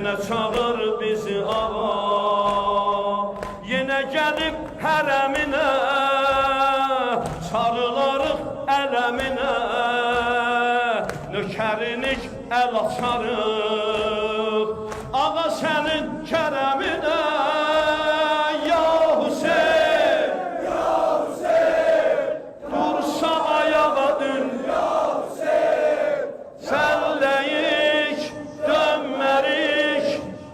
Yenə çağır bizi ağa, yenə gəlib hərəminə, sarılarıq ələminə, nökərinik əl açarıq ağa sənin kərəminə. Ya Hüseyin, ya Hüseyin, dursa ayağa dün, ya Hüseyin, sənləyik, dönmərik,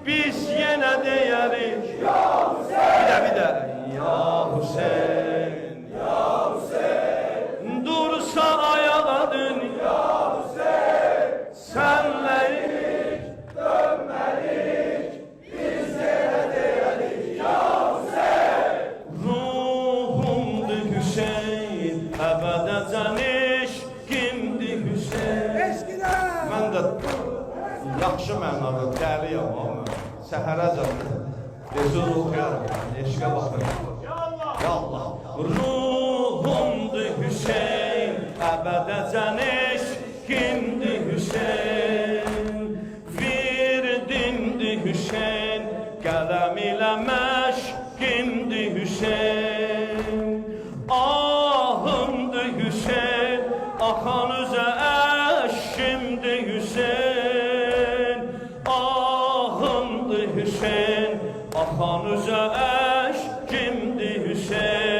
biz yenə deyərik, ya Hüseyin. Bir də, ya Hüseyin, ya Hüseyin, dursa ayağa dün, ya Hüseyin, sənləyik, dönmərik, biz yenə deyərik, ya Hüseyin. Ruhumdur Hüseyin, əbədəcən eşqimdir Hüseyin. Eşqinə! Mən də yaxşı mənada dəliyəm, amma səhərəcəm rezol oxuyaram, eşqə baxıram. Ya Allah! Ruhumdur Hüseyin, əbədəcən eşqimdir Hüseyin. Virdimdir Hüseyin, qələm ilə məşqimdir Hüseyin. Ahımdır Hüseyin, axan üzə əşqimdir Hüseyin. Ahımdır Hüseyin, axan üzə əşqimdir Hüseyin.